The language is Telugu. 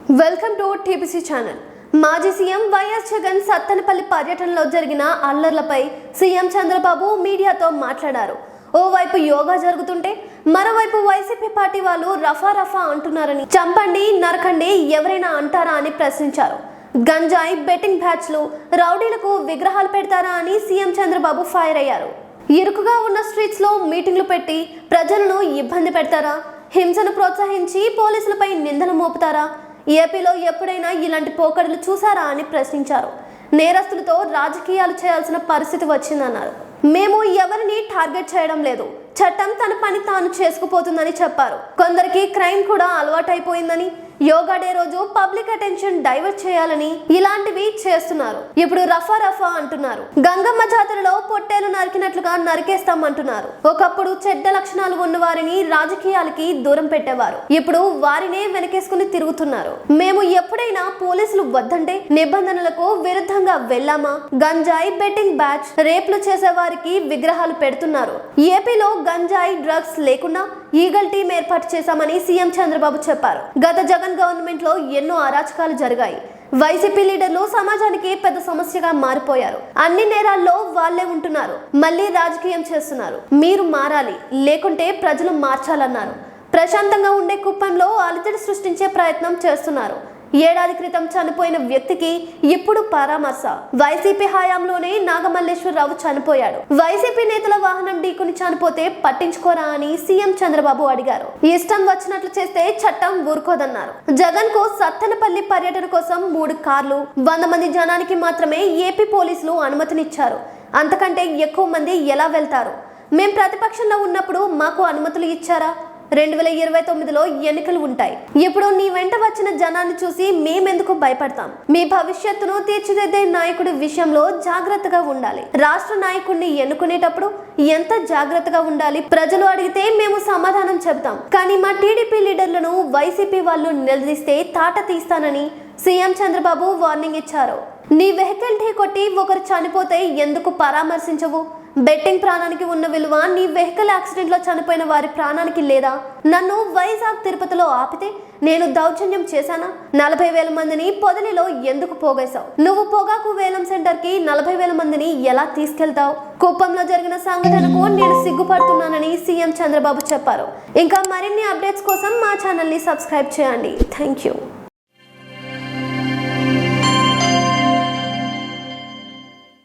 Welcome to TPC channel. మాజీ సీఎం వైఎస్ జగన్ సత్తెనపల్లి పర్యటనలో జరిగిన అల్లర్లపై సీఎం చంద్రబాబు మీడియాతో మాట్లాడారు. ఓవైపు యోగా జరుగుతుంటే మరోవైపు వైసీపీ పార్టీ వాళ్ళు రఫా అంటున్నారని, చంపండి నరకండి ఎవరైనా అంటారా అని ప్రశ్నించారు. గంజాయి బెట్టింగ్ బ్యాచ్లు రౌడీలకు విగ్రహాలు పెడతారా అని సీఎం చంద్రబాబు ఫైర్ అయ్యారు. ఇరుకుగా ఉన్న స్ట్రీట్స్ లో మీటింగ్లు పెట్టి ప్రజలను ఇబ్బంది పెడతారా? హింసను ప్రోత్సహించి పోలీసులపై నిందలు మోపుతారా? ఏపీలో ఎప్పుడైనా ఇలాంటి పోకడలు చూసారా అని ప్రశ్నించారు. నేరస్తులతో రాజకీయాలు చేయాల్సిన పరిస్థితి వచ్చిందన్నారు. మేము ఎవరిని టార్గెట్ చేయడం లేదు, చట్టం తన పని తాను చేసుకుపోతుందని చెప్పారు. కొందరికి క్రైమ్ కూడా అలవాటైపోయిందని, యోగా డే రోజు పబ్లిక్ అటెన్షన్ డైవర్ట్ చేయాలని ఇలాంటివి చేస్తున్నారు. ఇప్పుడు రఫా అంటున్నారు. గంగమ్మ జాతరలో పొట్టేలు నరికినట్లుగా నరికేస్తామంటున్నారు. ఒకప్పుడు చెడ్డ లక్షణాలు ఉన్న వారిని రాజకీయాలకి దూరం పెట్టేవారు, ఇప్పుడు వారినే వెనకేసుకుని తిరుగుతున్నారు. మేము ఎప్పుడైనా పోలీసులు వద్దంటే నిబంధనలకు విరుద్ధంగా వెళ్ళామా? గంజాయి బెట్టింగ్ బ్యాచ్ రేప్లు చేసే వారికి విగ్రహాలు పెడుతున్నారు. ఏపీలో గంజాయి డ్రగ్స్ లేకుండా ఈగల్ టీం ఏర్పాటు చేశామని సీఎం చంద్రబాబు చెప్పారు. గత జగన్ గవర్నమెంట్ లో ఎన్నో అరాచకాలు జరిగాయి. వైసీపీ లీడర్లు సమాజానికి పెద్ద సమస్యగా మారిపోయారు. అన్ని నేరాల్లో వాళ్లే ఉంటున్నారు, మళ్ళీ రాజకీయం చేస్తున్నారు. మీరు మారాలి, లేకుంటే ప్రజలు మార్చాలన్నారు. ప్రశాంతంగా ఉండే కుప్పంలో అలజడి సృష్టించే ప్రయత్నం చేస్తున్నారు. ఏడాది క్రితం చనిపోయిన వ్యక్తికి ఇప్పుడు పరామర్శ. వైసీపీ హయాంలోనే నాగమల్లేశ్వరరావు చనిపోయాడు. వైసీపీ నేతల వాహనం ఢీకొని చనిపోతే పట్టించుకోరా అని సీఎం చంద్రబాబు అడిగారు. ఇష్టం వచ్చినట్లు చేస్తే చట్టం ఊరుకోదన్నారు. జగన్ కు సత్తెనపల్లి పర్యటన కోసం 3 కార్లు 100 మంది జనానికి మాత్రమే ఏపీ పోలీసులు అనుమతినిచ్చారు. అంతకంటే ఎక్కువ మంది ఎలా వెళ్తారు? మేం ప్రతిపక్షంలో ఉన్నప్పుడు మాకు అనుమతులు ఇచ్చారా? 2029లో ఎన్నికలు ఉంటాయి. ఇప్పుడు నీ వెంట వచ్చిన జనాన్ని చూసి మేమెందుకు భయపడతాం? మీ భవిష్యత్తును తీర్చిదిద్దే నాయకుడి విషయంలో జాగ్రత్తగా ఉండాలి. రాష్ట్ర నాయకుడిని ఎన్నుకునేటప్పుడు ఎంత జాగ్రత్తగా ఉండాలి? ప్రజలు అడిగితే మేము సమాధానం చెబుతాం, కానీ మా టీడీపీ లీడర్లను వైసీపీ వాళ్ళు నిలదీస్తే తాట తీస్తానని సీఎం చంద్రబాబు వార్నింగ్ ఇచ్చారు. నీ వెహికల్ ఢీ కొట్టి ఒకరు చనిపోతే ఎందుకు పరామర్శించవు? బెట్టింగ్ ప్రాణానికి ఉన్న విలువ నీ వెహికల్ యాక్సిడెంట్ లో చనిపోయిన వారి ప్రాణానికి లేదా? నన్ను వైజాగ్ తిరుపతిలో ఆపితే నేను దౌర్జన్యం చేశానా? 40,000 మందిని పొదలిలో ఎందుకు పోగేశావు? నువ్వు పొగాకు వేలం సెంటర్ కి 40,000 మందిని ఎలా తీసుకెళ్తావు? కుప్పంలో జరిగిన సంఘటనకు నేను సిగ్గుపడుతున్నానని సీఎం చంద్రబాబు చెప్పారు. ఇంకా మరిన్ని అప్డేట్స్ కోసం మా ఛానల్ ని సబ్స్క్రైబ్ చేయండి. Thank you.